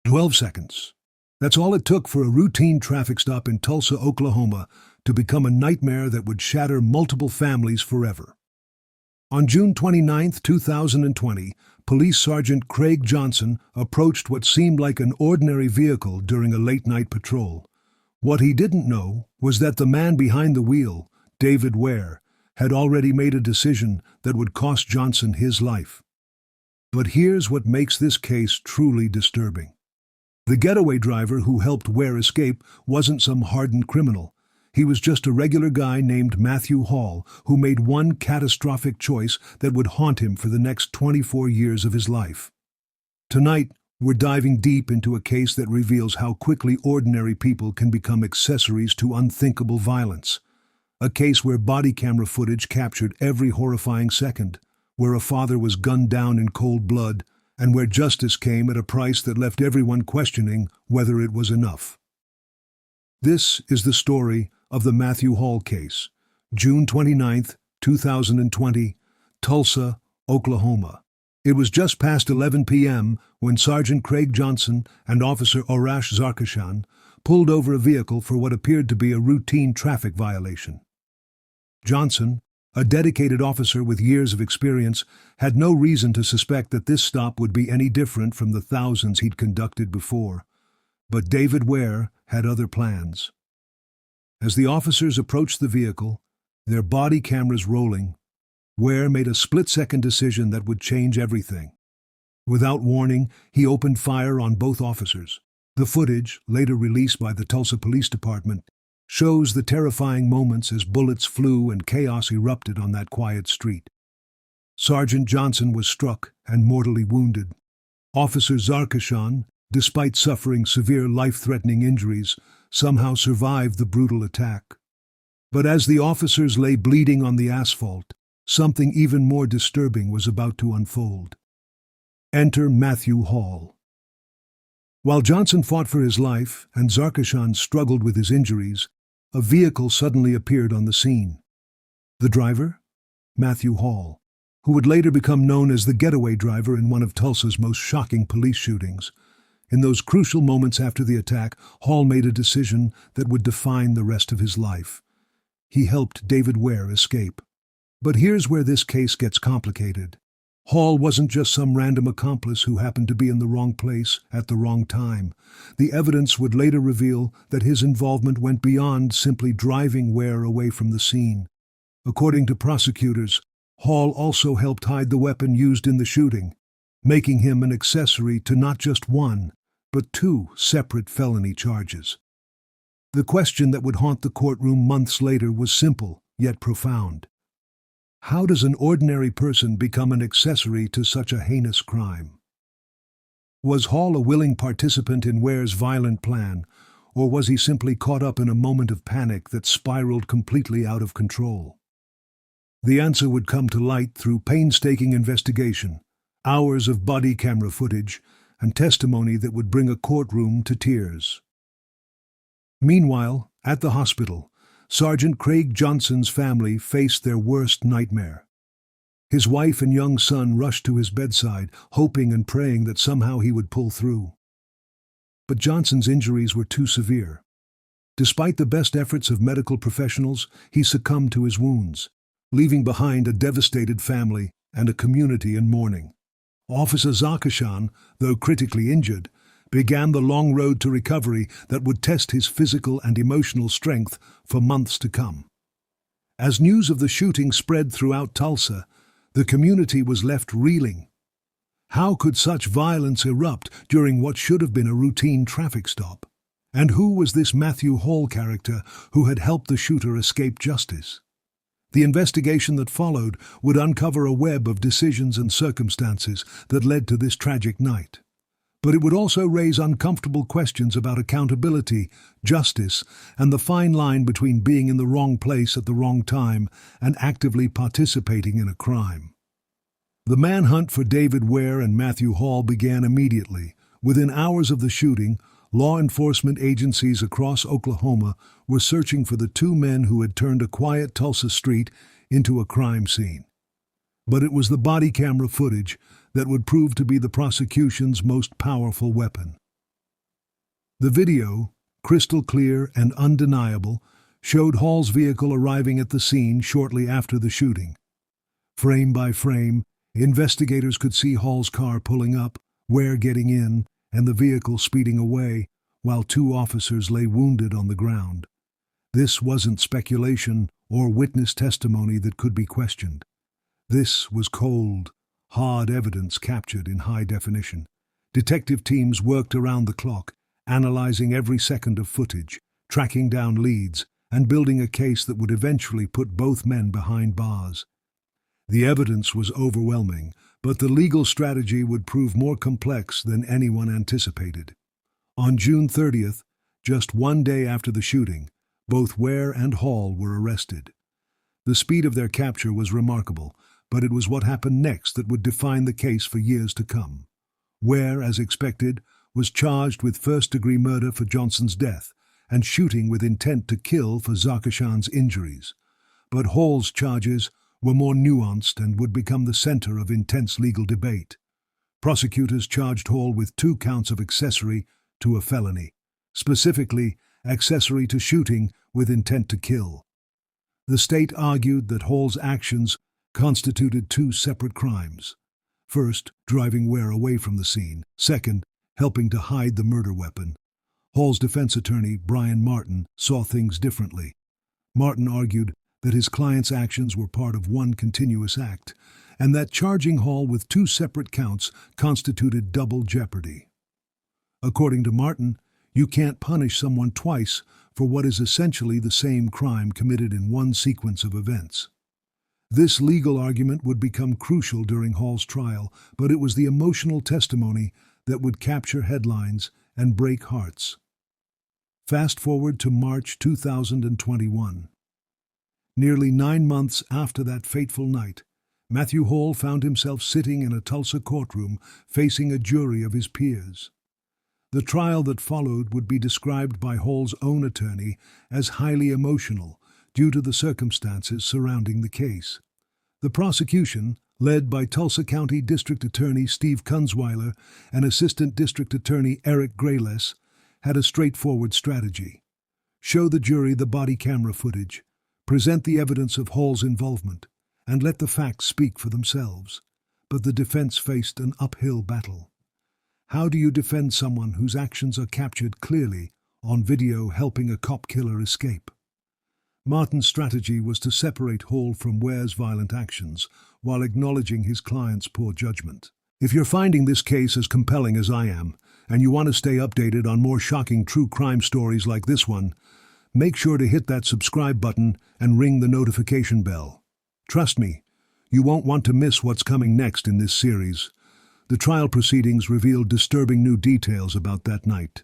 12 seconds. That's all it took for a routine traffic stop in Tulsa, Oklahoma, to become a nightmare that would shatter multiple families forever. On June 29, 2020, Police Sergeant Craig Johnson approached what seemed like an ordinary vehicle during a late-night patrol. What he didn't know was that the man behind the wheel, David Ware, had already made a decision that would cost Johnson his life. But here's what makes this case truly disturbing. The getaway driver who helped Ware escape wasn't some hardened criminal. He was just a regular guy named Matthew Hall who made one catastrophic choice that would haunt him for the next 24 years of his life. Tonight, we're diving deep into a case that reveals how quickly ordinary people can become accessories to unthinkable violence. A case where body camera footage captured every horrifying second, where a father was gunned down in cold blood, and where justice came at a price that left everyone questioning whether it was enough. This is the story of the Matthew Hall case, June 29, 2020, Tulsa, Oklahoma. It was just past 11 p.m. when Sergeant Craig Johnson and Officer Arash Zarkeshan pulled over a vehicle for what appeared to be a routine traffic violation. Johnson, a dedicated officer with years of experience, had no reason to suspect that this stop would be any different from the thousands he'd conducted before. But David Ware had other plans. As the officers approached the vehicle, their body cameras rolling, Ware made a split-second decision that would change everything. Without warning, he opened fire on both officers. The footage, later released by the Tulsa Police Department, shows the terrifying moments as bullets flew and chaos erupted on that quiet street. Sergeant Johnson was struck and mortally wounded. Officer Zarkeshan, despite suffering severe life-threatening injuries, somehow survived the brutal attack. But as the officers lay bleeding on the asphalt, something even more disturbing was about to unfold. Enter Matthew Hall. While Johnson fought for his life and Zarkeshan struggled with his injuries, a vehicle suddenly appeared on the scene. The driver? Matthew Hall, who would later become known as the getaway driver in one of Tulsa's most shocking police shootings. In those crucial moments after the attack, Hall made a decision that would define the rest of his life. He helped David Ware escape. But here's where this case gets complicated. Hall wasn't just some random accomplice who happened to be in the wrong place at the wrong time. The evidence would later reveal that his involvement went beyond simply driving Ware away from the scene. According to prosecutors, Hall also helped hide the weapon used in the shooting, making him an accessory to not just one, but two separate felony charges. The question that would haunt the courtroom months later was simple, yet profound. How does an ordinary person become an accessory to such a heinous crime? Was Hall a willing participant in Ware's violent plan, or was he simply caught up in a moment of panic that spiraled completely out of control? The answer would come to light through painstaking investigation, hours of body camera footage, and testimony that would bring a courtroom to tears. Meanwhile, at the hospital, Sergeant Craig Johnson's family faced their worst nightmare. His wife and young son rushed to his bedside, hoping and praying that somehow he would pull through. But Johnson's injuries were too severe. Despite the best efforts of medical professionals, he succumbed to his wounds, leaving behind a devastated family and a community in mourning. Officer Zarkeshan, though critically injured, began the long road to recovery that would test his physical and emotional strength for months to come. As news of the shooting spread throughout Tulsa, the community was left reeling. How could such violence erupt during what should have been a routine traffic stop? And who was this Matthew Hall character who had helped the shooter escape justice? The investigation that followed would uncover a web of decisions and circumstances that led to this tragic night. But it would also raise uncomfortable questions about accountability, justice, and the fine line between being in the wrong place at the wrong time and actively participating in a crime. The manhunt for David Ware and Matthew Hall began immediately. Within hours of the shooting, law enforcement agencies across Oklahoma were searching for the two men who had turned a quiet Tulsa street into a crime scene. But it was the body camera footage that would prove to be the prosecution's most powerful weapon. The video, crystal clear and undeniable, showed Hall's vehicle arriving at the scene shortly after the shooting. Frame by frame, investigators could see Hall's car pulling up, Ware getting in, and the vehicle speeding away, while two officers lay wounded on the ground. This wasn't speculation or witness testimony that could be questioned. This was cold, hard evidence captured in high definition. Detective teams worked around the clock, analyzing every second of footage, tracking down leads, and building a case that would eventually put both men behind bars. The evidence was overwhelming, but the legal strategy would prove more complex than anyone anticipated. On June 30th, just one day after the shooting, both Ware and Hall were arrested. The speed of their capture was remarkable, but it was what happened next that would define the case for years to come. Ware, as expected, was charged with first-degree murder for Johnson's death and shooting with intent to kill for Zakashan's injuries. But Hall's charges were more nuanced and would become the center of intense legal debate. Prosecutors charged Hall with 2 counts of accessory to a felony, specifically accessory to shooting with intent to kill. The state argued that Hall's actions constituted 2 separate crimes. First, driving Ware away from the scene. Second, helping to hide the murder weapon. Hall's defense attorney, Brian Martin, saw things differently. Martin argued that his client's actions were part of one continuous act, and that charging Hall with 2 separate counts constituted double jeopardy. According to Martin, you can't punish someone twice for what is essentially the same crime committed in one sequence of events. This legal argument would become crucial during Hall's trial, but it was the emotional testimony that would capture headlines and break hearts. Fast forward to March 2021. Nearly 9 months after that fateful night, Matthew Hall found himself sitting in a Tulsa courtroom facing a jury of his peers. The trial that followed would be described by Hall's own attorney as highly emotional due to the circumstances surrounding the case. The prosecution, led by Tulsa County District Attorney Steve Kunzweiler and Assistant District Attorney Eric Grayles, had a straightforward strategy. Show the jury the body camera footage, present the evidence of Hall's involvement, and let the facts speak for themselves. But the defense faced an uphill battle. How do you defend someone whose actions are captured clearly on video helping a cop killer escape? Martin's strategy was to separate Hall from Ware's violent actions while acknowledging his client's poor judgment. If you're finding this case as compelling as I am, and you want to stay updated on more shocking true crime stories like this one, make sure to hit that subscribe button and ring the notification bell. Trust me, you won't want to miss what's coming next in this series. The trial proceedings revealed disturbing new details about that night.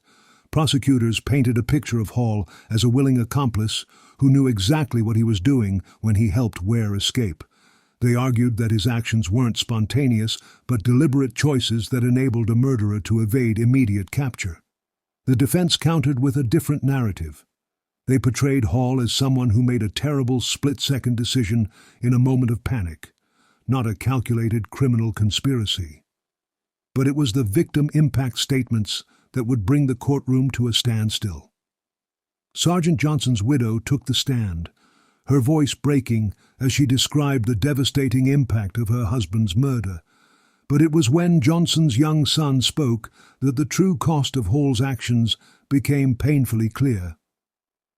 Prosecutors painted a picture of Hall as a willing accomplice who knew exactly what he was doing when he helped Ware escape. They argued that his actions weren't spontaneous, but deliberate choices that enabled a murderer to evade immediate capture. The defense countered with a different narrative. They portrayed Hall as someone who made a terrible split-second decision in a moment of panic, not a calculated criminal conspiracy. But it was the victim impact statements that would bring the courtroom to a standstill. Sergeant Johnson's widow took the stand, her voice breaking as she described the devastating impact of her husband's murder. But it was when Johnson's young son spoke that the true cost of Hall's actions became painfully clear.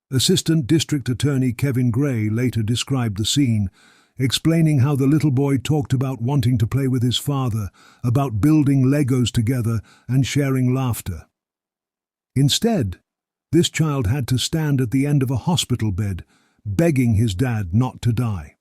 Assistant District Attorney Kevin Gray later described the scene, explaining how the little boy talked about wanting to play with his father, about building Legos together and sharing laughter. Instead, this child had to stand at the end of a hospital bed, begging his dad not to die.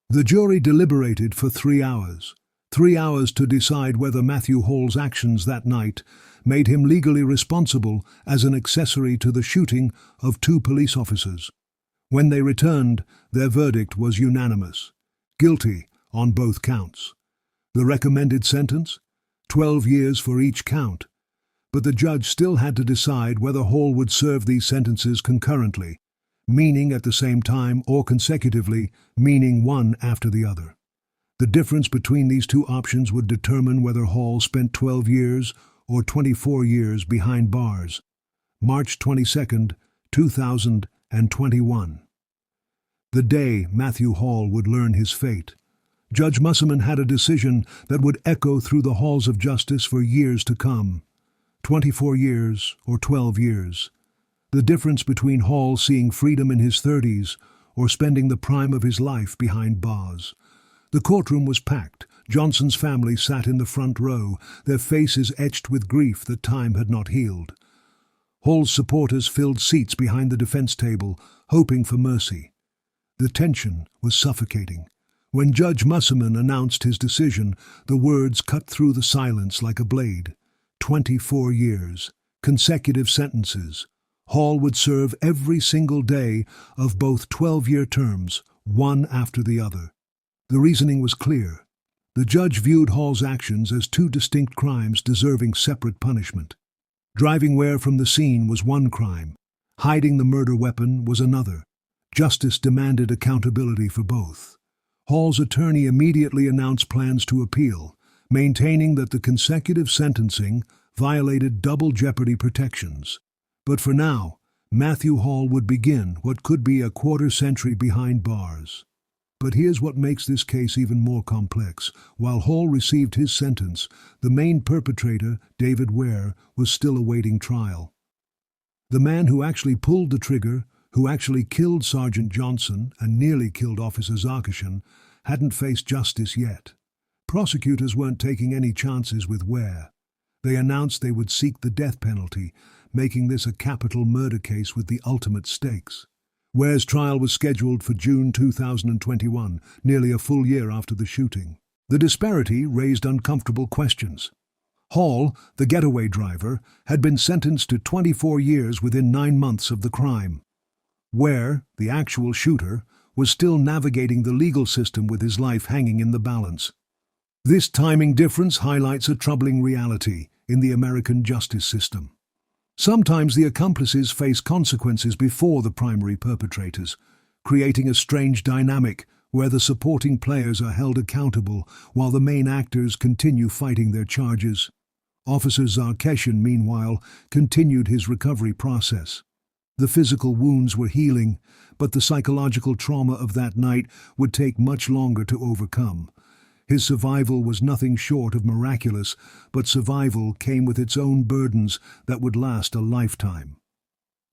The jury deliberated for 3 hours. 3 hours to decide whether Matthew Hall's actions that night made him legally responsible as an accessory to the shooting of 2 police officers. When they returned, their verdict was unanimous: guilty on both counts. The recommended sentence? 12 years for each count. But the judge still had to decide whether Hall would serve these sentences concurrently, meaning at the same time, or consecutively, meaning one after the other. The difference between these 2 options would determine whether Hall spent 12 years or 24 years behind bars. March 22, 2021. The day Matthew Hall would learn his fate. Judge Musselman had a decision that would echo through the halls of justice for years to come. 24 years or 12 years. The difference between Hall seeing freedom in his 30s or spending the prime of his life behind bars. The courtroom was packed. Johnson's family sat in the front row, their faces etched with grief that time had not healed. Hall's supporters filled seats behind the defense table, hoping for mercy. The tension was suffocating. When Judge Musselman announced his decision, the words cut through the silence like a blade. 24 years, consecutive sentences. Hall would serve every single day of both 12-year terms, one after the other. The reasoning was clear. The judge viewed Hall's actions as two distinct crimes deserving separate punishment. Driving Ware from the scene was one crime. Hiding the murder weapon was another. Justice demanded accountability for both. Hall's attorney immediately announced plans to appeal, maintaining that the consecutive sentencing violated double jeopardy protections. But for now, Matthew Hall would begin what could be a quarter-century behind bars. But here's what makes this case even more complex. While Hall received his sentence, the main perpetrator, David Ware, was still awaiting trial. The man who actually pulled the trigger, who actually killed Sergeant Johnson and nearly killed Officer Zarkishan, hadn't faced justice yet. Prosecutors weren't taking any chances with Ware. They announced they would seek the death penalty, making this a capital murder case with the ultimate stakes. Ware's trial was scheduled for June 2021, nearly a full year after the shooting. The disparity raised uncomfortable questions. Hall, the getaway driver, had been sentenced to 24 years within 9 months of the crime. Ware, the actual shooter, was still navigating the legal system with his life hanging in the balance. This timing difference highlights a troubling reality in the American justice system. Sometimes the accomplices face consequences before the primary perpetrators, creating a strange dynamic where the supporting players are held accountable while the main actors continue fighting their charges. Officer Zarkishan, meanwhile, continued his recovery process. The physical wounds were healing, but the psychological trauma of that night would take much longer to overcome. His survival was nothing short of miraculous, but survival came with its own burdens that would last a lifetime.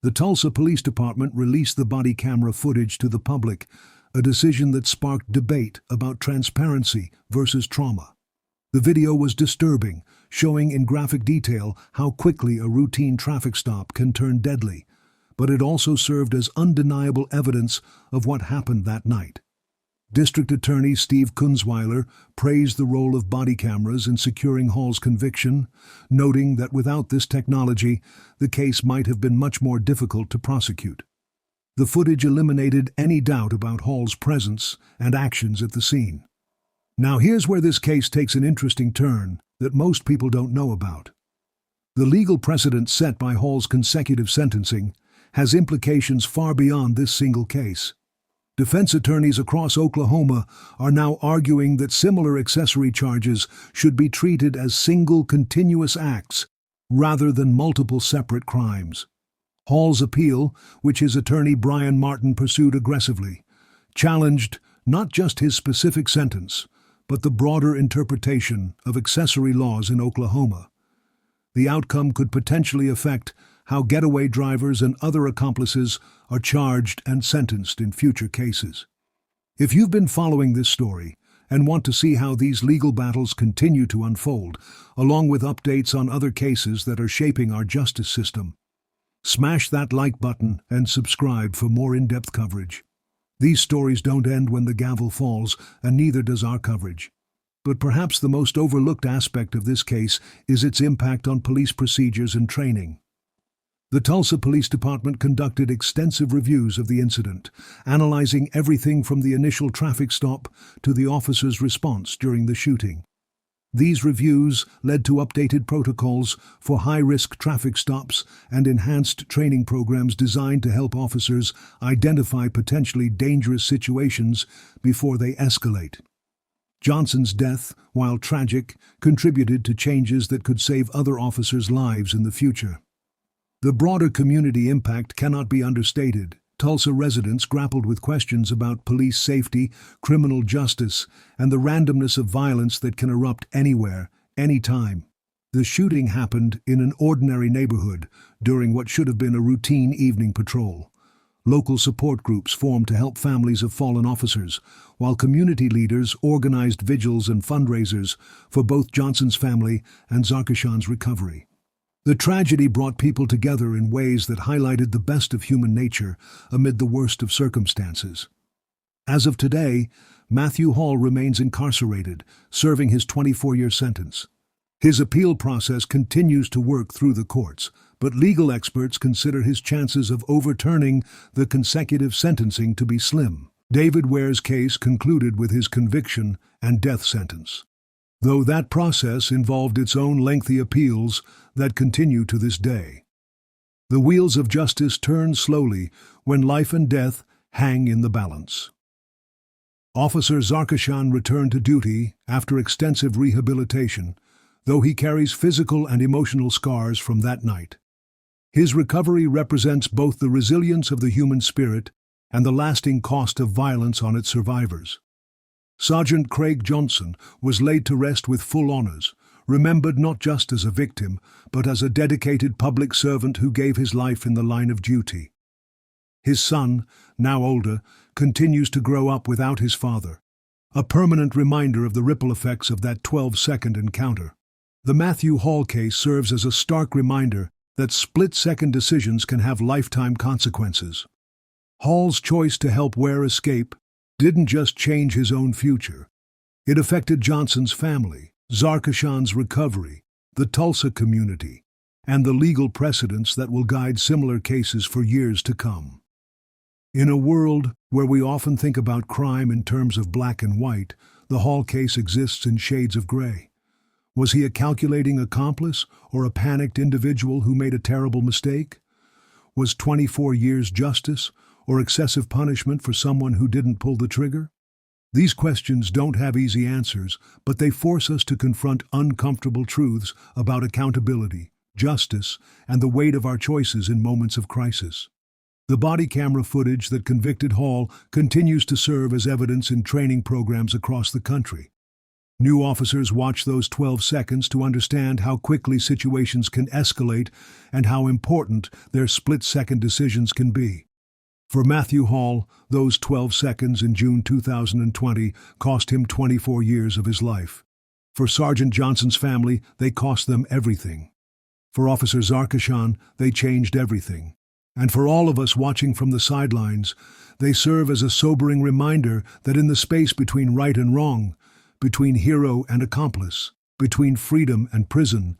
The Tulsa Police Department released the body camera footage to the public, a decision that sparked debate about transparency versus trauma. The video was disturbing, showing in graphic detail how quickly a routine traffic stop can turn deadly, but it also served as undeniable evidence of what happened that night. District Attorney Steve Kunzweiler praised the role of body cameras in securing Hall's conviction, noting that without this technology, the case might have been much more difficult to prosecute. The footage eliminated any doubt about Hall's presence and actions at the scene. Now here's where this case takes an interesting turn that most people don't know about. The legal precedent set by Hall's consecutive sentencing has implications far beyond this single case. Defense attorneys across Oklahoma are now arguing that similar accessory charges should be treated as single continuous acts rather than multiple separate crimes. Hall's appeal, which his attorney Brian Martin pursued aggressively, challenged not just his specific sentence, but the broader interpretation of accessory laws in Oklahoma. The outcome could potentially affect how getaway drivers and other accomplices are charged and sentenced in future cases. If you've been following this story and want to see how these legal battles continue to unfold, along with updates on other cases that are shaping our justice system, smash that like button and subscribe for more in-depth coverage. These stories don't end when the gavel falls, and neither does our coverage. But perhaps the most overlooked aspect of this case is its impact on police procedures and training. The Tulsa Police Department conducted extensive reviews of the incident, analyzing everything from the initial traffic stop to the officer's response during the shooting. These reviews led to updated protocols for high-risk traffic stops and enhanced training programs designed to help officers identify potentially dangerous situations before they escalate. Johnson's death, while tragic, contributed to changes that could save other officers' lives in the future. The broader community impact cannot be understated. Tulsa residents grappled with questions about police safety, criminal justice, and the randomness of violence that can erupt anywhere, anytime. The shooting happened in an ordinary neighborhood during what should have been a routine evening patrol. Local support groups formed to help families of fallen officers, while community leaders organized vigils and fundraisers for both Johnson's family and Zarkishan's recovery. The tragedy brought people together in ways that highlighted the best of human nature amid the worst of circumstances. As of today, Matthew Hall remains incarcerated, serving his 24-year sentence. His appeal process continues to work through the courts, but legal experts consider his chances of overturning the consecutive sentencing to be slim. David Ware's case concluded with his conviction and death sentence, though that process involved its own lengthy appeals that continue to this day. The wheels of justice turn slowly when life and death hang in the balance. Officer Zarkishan returned to duty after extensive rehabilitation, though he carries physical and emotional scars from that night. His recovery represents both the resilience of the human spirit and the lasting cost of violence on its survivors. Sergeant Craig Johnson was laid to rest with full honors, remembered not just as a victim, but as a dedicated public servant who gave his life in the line of duty. His son, now older, continues to grow up without his father, a permanent reminder of the ripple effects of that 12-second encounter. The Matthew Hall case serves as a stark reminder that split-second decisions can have lifetime consequences. Hall's choice to help Ware escape didn't just change his own future. It affected Johnson's family, Zarkishan's recovery, the Tulsa community, and the legal precedents that will guide similar cases for years to come. In a world where we often think about crime in terms of black and white, the Hall case exists in shades of gray. Was he a calculating accomplice or a panicked individual who made a terrible mistake? Was 24 years justice or excessive punishment for someone who didn't pull the trigger? These questions don't have easy answers, but they force us to confront uncomfortable truths about accountability, justice, and the weight of our choices in moments of crisis. The body camera footage that convicted Hall continues to serve as evidence in training programs across the country. New officers watch those 12 seconds to understand how quickly situations can escalate and how important their split-second decisions can be. For Matthew Hall, those 12 seconds in June 2020 cost him 24 years of his life. For Sergeant Johnson's family, they cost them everything. For Officer Zarkishan, they changed everything. And for all of us watching from the sidelines, they serve as a sobering reminder that in the space between right and wrong, between hero and accomplice, between freedom and prison,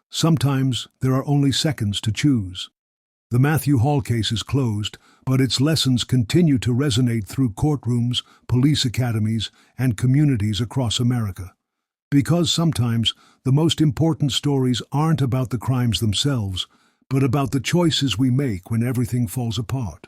sometimes there are only seconds to choose. The Matthew Hall case is closed, but its lessons continue to resonate through courtrooms, police academies, and communities across America. Because sometimes the most important stories aren't about the crimes themselves, but about the choices we make when everything falls apart.